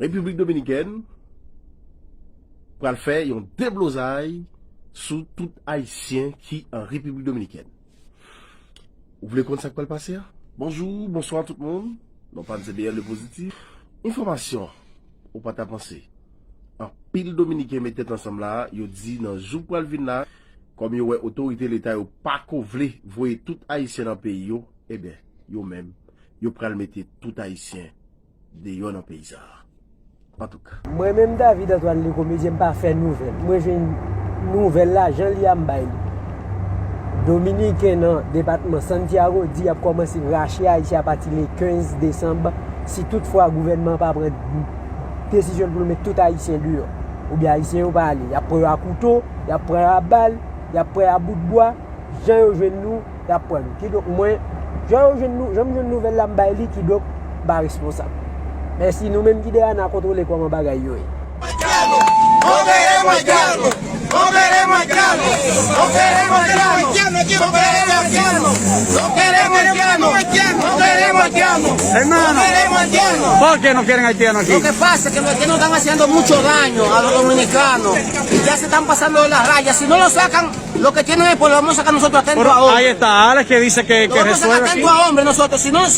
République Dominicaine pour faire un déblosaille sur tout haïtien qui en République Dominicaine. Vous voulez qu'on sache quoi le passer? Bonjour, bonsoir tout le monde. Non pas c'est bien le positif. Information, ou pas ta pensée. En pile dominicain mettait ensemble là, yo dit dans jour pour le venir là, comme yo ouais autorité l'état yo pas couvler, voyer tout haïtien dans pays yo, eh bien, yo même, yo pral mettre tout haïtien de yo dans pays ça. En tout cas. Moi-même, David Antoine, le comédien, pas fait nouvelle. Moi, j'ai une nouvelle là, Jean-Liam Bailey. Dominique, dans le département Santiago, dit a commencé à racheter Haïtien à partir du 15 décembre. Si toutefois le gouvernement n'a pas pris décision pour mettre tout Haïtien dehors. Ou bien Haïtien n'a pas aller. Il y a pris à couteau, il y a pris à balle, il y a pris à bout de bois. Jean-Eugène nous, il y a pris nous. Donc, moi, Jean-Eugène nous, j'aime une nouvelle là, Bailey qui donc pas responsable. Mais si nous-mêmes qui devons contrôler comment bagaille yo. No queremos haitiano, no queremos haitiano, no queremos haitiano, no queremos haitiano, no queremos haitiano, no queremos haitiano, hermano, no queremos haitiano. ¿Por qué no quieren haitianos aquí? Lo que pasa es que los haitianos están haciendo mucho daño a los dominicanos y ya se están pasando de las rayas. Si no lo sacan, lo que tienen es pues lo vamos a sacar nosotros atentos a hombres. Ahí está Alex que dice que Lo vamos a sacar resuelve aquí. atentos a hombres nosotros. Si no, no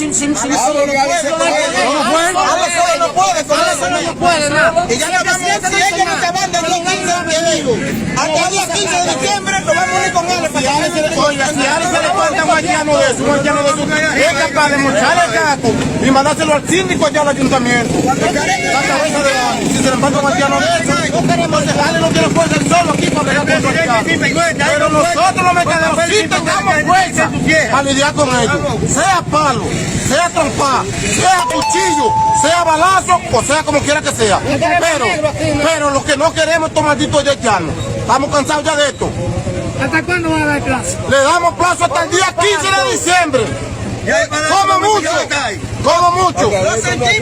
puede nada. Y ya le vamos a decir que no se van de los 15 amigos. Hasta el día 15 de diciembre nos vamos a ir con él para que Oiga, si a alguien se le cuenta un haitiano de eso, es capaz de mocharle el gato y mandárselo al síndico allá al ayuntamiento. La cabeza de Dani. Si se le manda un haitiano de eso, no queremos dejarle, no quiero fuerza el solo aquí para pegar con los haitianos. Pero nosotros los mercaderos sí tengamos fuerza a lidiar con ellos. Sea palo, sea trompa, sea cuchillo, sea balazo o sea como quiera que sea. Pero lo que no queremos es estos malditos haitianos. Estamos cansados ya de esto. ¿Hasta cuándo va a dar plazo? Le damos plazo hasta el día 15 de diciembre. Como mucho. Como mucho.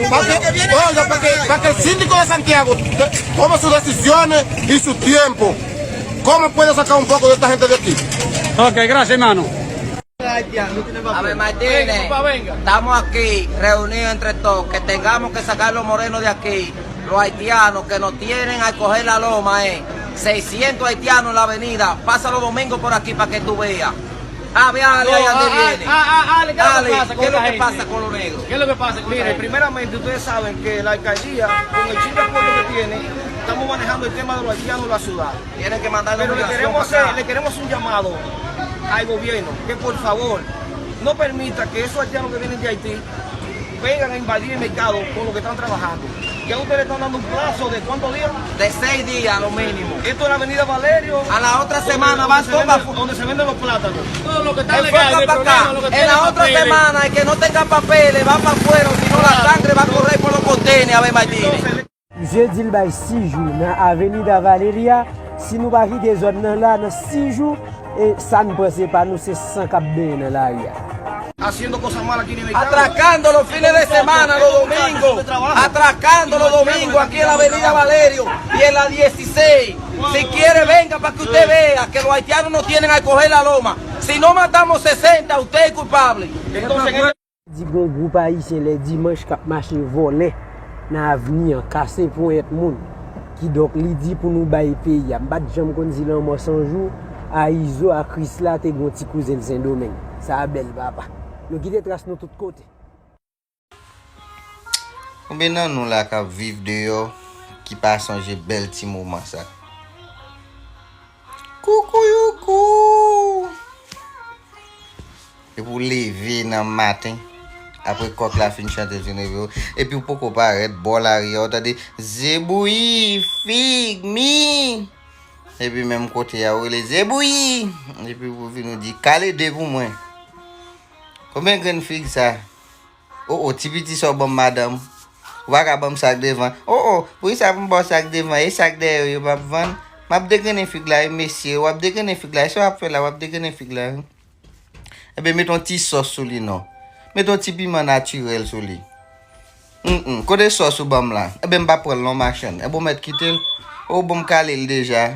Para que el síndico de Santiago tome sus decisiones y su tiempo. ¿Cómo puede sacar un poco de esta gente de aquí? Ok, gracias hermano. A ver, Martínez, estamos aquí reunidos entre todos, que tengamos que sacar los morenos de aquí, los haitianos que nos tienen a coger la loma, 600 haitianos en la avenida, pasa los domingos por aquí para que tú veas. Ve Ale, ahí donde viene. Ale, ¿qué es lo que pasa con los negros? ¿Qué es lo que pasa? Mire, primeramente ustedes saben que la alcaldía, con el chico apoyo que tiene, estamos manejando el tema de los haitianos en la ciudad. Tienen que mandar Pero una le queremos un llamado al gobierno que por favor no permita que esos haitianos que vienen de Haití vengan a invadir el mercado con lo que están trabajando. Ya ustedes le están dando un plazo de ¿cuántos días? de 6 días a lo mínimo. Esto es la avenida Valerio. A la otra semana van todos donde se venden los plátanos. Todo lo que está para acá. En la otra semana el que no tenga papeles va para afuera, si no la sangre va a correr por los contenedores a ver Martínez. Je dis le 6 jours dans Avenida Valeria. Si nous pas des zones là dans 6 jours et ça ne passe pas nous c'est 100 cap dans l'area. Haciendo cosas malas aquí en el mercado. Atracando los fines de semana, los domingos. Atracando los domingos aquí en la avenida Valerio y en la 16. Si quiere venga para que usted vea que los haitianos no tienen a coger la loma. Si no matamos 60, usted es culpable. Entonces, Dit gon groupe haïtien les dimanches k'ap marché volé dans avenir cassé pour être moun qui donc li dit pour nous bailler pays. M'bat jam kon di lan moi 100 jours à Iso à Chrysla te gon ti cousin Saint-Domingue. Ça a bel papa. Nous qui te trace nous tout côté. Combien nan nous là qui vivent dehors qui pas songer bel petit moment ça. Coucou youkou. Et pour lever dans matin après coq la fin chanter et puis pourquoi pas arrêter bol arrière t'as dit zeboui fig mi et puis même côté ya les zeboui et puis vous venez nous dire calé de pour moi. Combien de fig ça? Oh, petit so bon madame. Waka bam sac devant. Oh, pour ça bon sac devant et sac derrière yo pas vendre. M'a dégainer fig là monsieur, ou dégainer fig là, ça après là, ou dégainer fig là. Eh ben mettons petit sauce sur lui non. Mettons petit piment naturel sur lui. Côté sauce ou bam là. Eh ben pas prendre long machine. Eh bon mettre quitter. Oh bon caler déjà.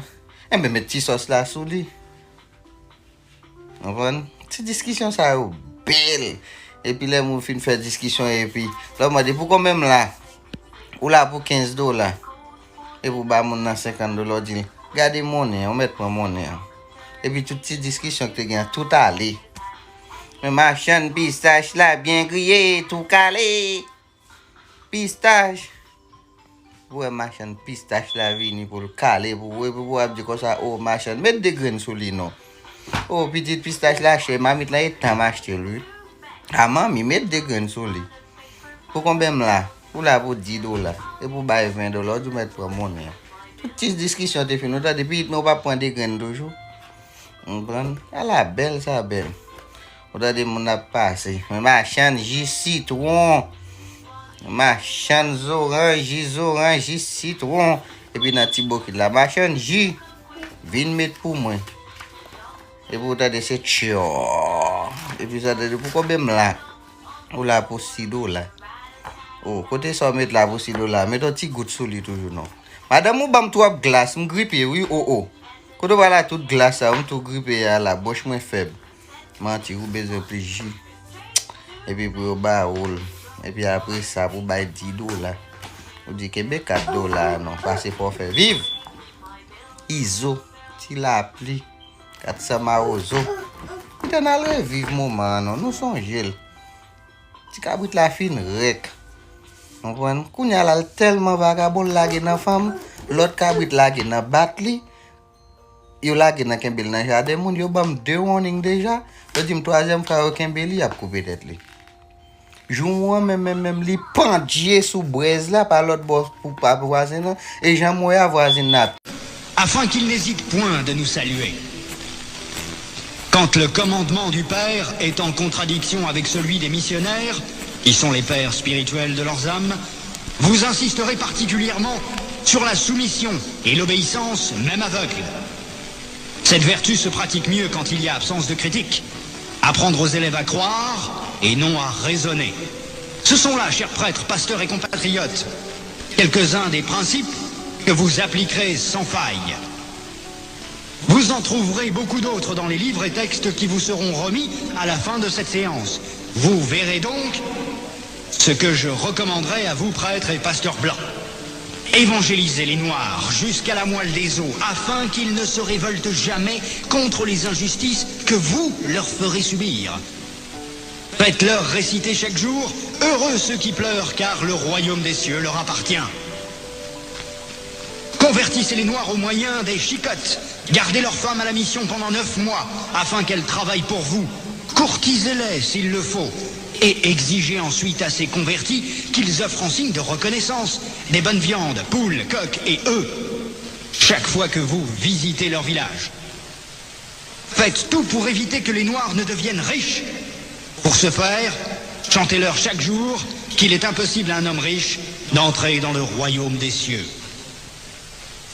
Eh ben mettre petit sauce là sur lui. On va petite discussion ça belle. Et puis là, on fin faire discussion et puis là, on m'a dit pourquoi même là, ou là pour $15. Et pour ba moun nan $50, dit, gardez monnaie, on met pour monnaie. Et puis toute petite discussion que tu gagnes, tout allé. Mais machin pistache là, bien grillé, tout calé. Pistache. Ouais, machin pistache là, vini pour le caler, pour dire comme ça, oh machin, mettre des graines sur lui, non. Oh, petite pistache là, chez mamie là, il t'a acheté lui. Ah, mamie, mettre des graines sur lui. Pour combien là? Pour là, pour $10. Et pour bailler $20, tu mets pour monnaie. Toute petite discussion, tu finis. Depuis, nous pas prendre des graines toujours. Elle est belle, ça belle. Regardez mon a passé. Machin jus citron. Machin orange, citron. Et puis dans petit bouquet là, machin jus. Viens mettre pour moi. Et puis regardez c'est chio. Et puis ça dit pourquoi même là. Ou là pour $6. Oh, côté ça mettre là pour $6. Mets un petit goutte sur lui toujours non. Madame ou bam toi glace, me grippe oui oh. Quand on va là toute glace, on tout grippé à la bouche moins faible. Menti ou besoin plus jus. Et puis pour ba roule. Et puis après ça pour bailler $10. On dit que $4 non, passer pour faire vivre. Iso, ti la pli. 400 marozo. T'en as vivre moment non, nous sommes gel. Ti kabrit la fine rek. On comprend kounya la tellement vagabond la gen nan femme, l'autre kabrit la gen nan batli. Yo la gen nan kembel nan jardin moun yo bam 2 warning déjà. Le dim troisième fois au kembel y a coupé tête li. Jou moi même li pendie sous braise là par l'autre boss pour pas voisin et Jean Moya voisin nat. Afin qu'il n'hésite point de nous saluer. Quand le commandement du Père est en contradiction avec celui des missionnaires, qui sont les pères spirituels de leurs âmes, vous insisterez particulièrement sur la soumission et l'obéissance, même aveugle. Cette vertu se pratique mieux quand il y a absence de critique. Apprendre aux élèves à croire et non à raisonner. Ce sont là, chers prêtres, pasteurs et compatriotes, quelques-uns des principes que vous appliquerez sans faille. Vous en trouverez beaucoup d'autres dans les livres et textes qui vous seront remis à la fin de cette séance. Vous verrez donc ce que je recommanderai à vous, prêtres et pasteurs blancs. Évangélisez les Noirs jusqu'à la moelle des os, afin qu'ils ne se révoltent jamais contre les injustices que vous leur ferez subir. Faites-leur réciter chaque jour « Heureux ceux qui pleurent, car le royaume des cieux leur appartient ». Convertissez les Noirs au moyen des chicottes. Gardez leurs femmes à la mission pendant 9 mois, afin qu'elles travaillent pour vous. Courtisez-les s'il le faut. Et exigez ensuite à ces convertis qu'ils offrent en signe de reconnaissance des bonnes viandes, poules, coqs et œufs, chaque fois que vous visitez leur village. Faites tout pour éviter que les Noirs ne deviennent riches. Pour ce faire, chantez-leur chaque jour qu'il est impossible à un homme riche d'entrer dans le royaume des cieux.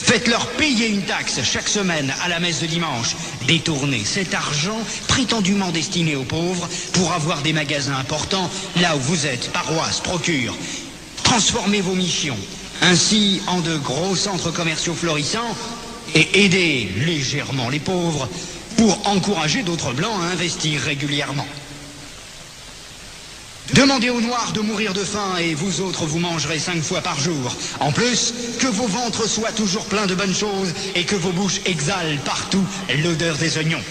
Faites-leur payer une taxe chaque semaine à la messe de dimanche. Détournez cet argent prétendument destiné aux pauvres pour avoir des magasins importants là où vous êtes, paroisses, procures. Transformez vos missions ainsi en de gros centres commerciaux florissants et aidez légèrement les pauvres pour encourager d'autres blancs à investir régulièrement. Demandez aux Noirs de mourir de faim et vous autres vous mangerez 5 fois par jour. En plus, que vos ventres soient toujours pleins de bonnes choses et que vos bouches exhalent partout l'odeur des oignons.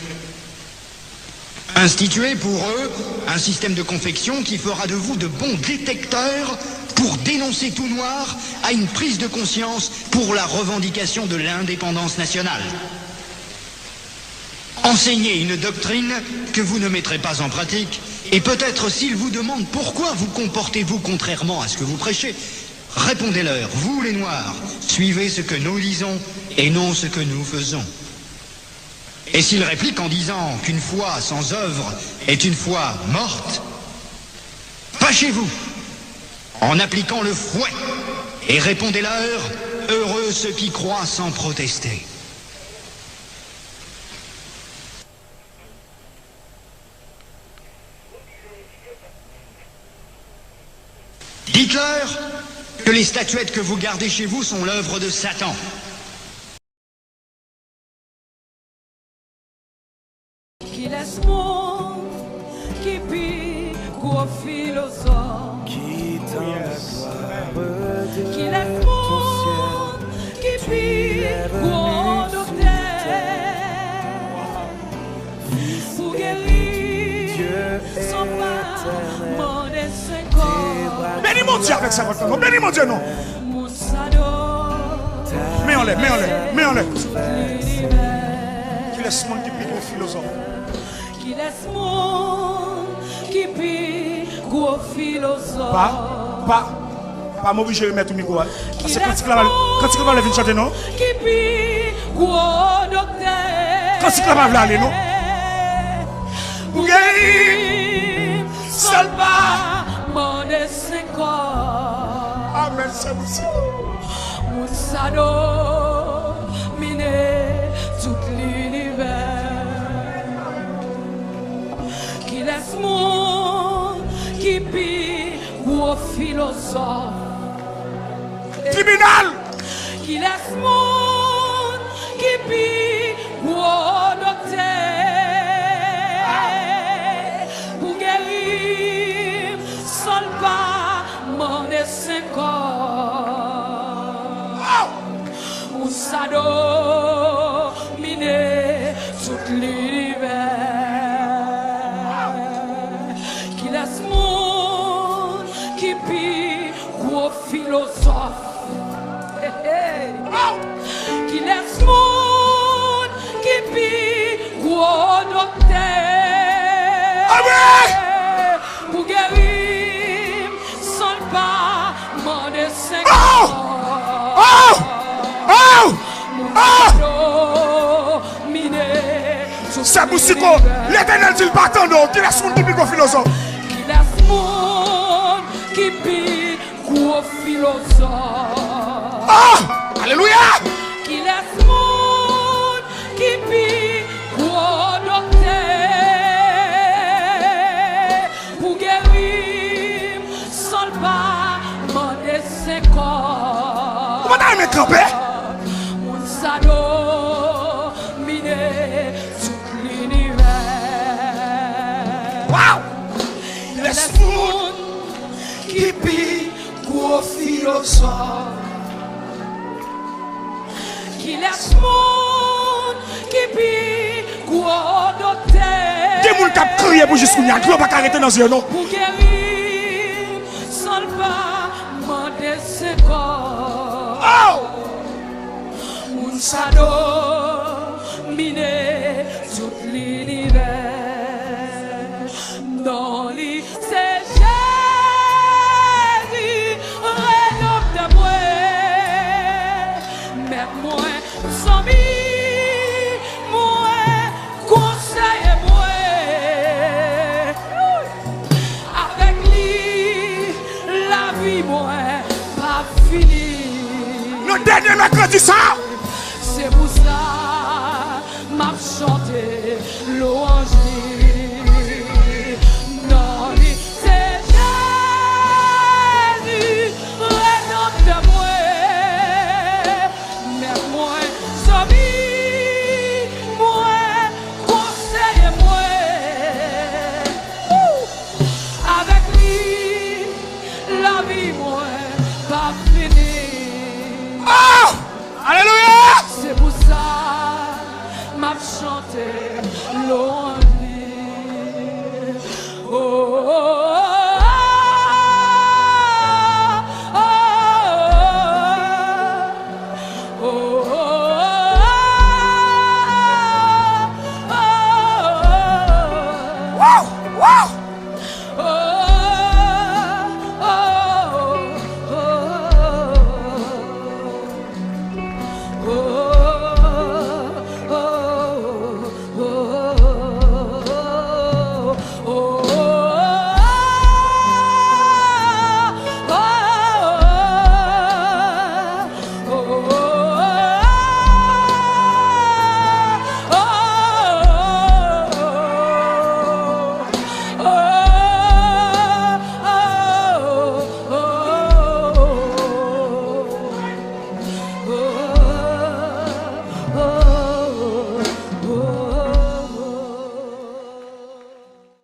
Instituez pour eux un système de confection qui fera de vous de bons détecteurs pour dénoncer tout Noir à une prise de conscience pour la revendication de l'indépendance nationale. Enseignez une doctrine que vous ne mettrez pas en pratique, et peut-être s'ils vous demandent pourquoi vous comportez-vous contrairement à ce que vous prêchez, répondez-leur, vous les Noirs, suivez ce que nous disons et non ce que nous faisons. Et s'ils répliquent en disant qu'une foi sans œuvre est une foi morte, fâchez-vous en appliquant le fouet et répondez-leur, heureux ceux qui croient sans protester. Dites-leur que les statuettes que vous gardez chez vous sont l'œuvre de Satan. Qu'il est mon, qui pille, gros philosophe, qui t'en pire gros docteur pour guérir son pas mon corps. Bénis mon Dieu avec ça, non. Bénis mon Dieu, non. Mets en l'air, mets en l'air, mets en l'air. Qui laisse monde qui pique au philosophe. Qui laisse monde qui pique gros philosophe. Pas m'obliger de mettre au micro. Parce que quand tu vas venir chanter, non? Qui pique gros docteur. Quand tu vas aller, non? Pour guérir, seul pas mon destin corps. Amen, c'est aussi. Moussado, miné tout l'univers. Qui laisse monde qui pique gros philosophe. Criminel! Qui laisse monde qui pique gros docteur. Pour guérir, seul pas mon destin corps. Moussado, miné tout l'univers. Qui laisse monde qui pique gros philosophe. Qui laisse monde qui pique gros docteur. Pour guérir sans pas mon destin. C'est Boussico, l'éternel dit le partant d'eau, qui laisse monde qui pique au philosophe. Qui laisse monde qui pique gros philosophe. Alléluia! Qui laisse monde qui pique gros docteur. Pour guérir sans pas mon destin corps. Comment t'as aimé camper? Mon sado miné tout l'univers. Wow! Laisse monde qui pique gros philosophe. Qui laisse monde qui pique gros docteur. Des gens qui ont crié pour jusqu'au n'y a pas arrêter dans un non. Pour guérir sans pas mon destin corps. Un sado miné tout l'univers. Dans les c'est Jésus rédempteur de moi. Même moi sans moi conseille moi. Avec lui la vie moi pas finie. Le dernier mercredi ça. C'est pour ça m'a chanté l'eau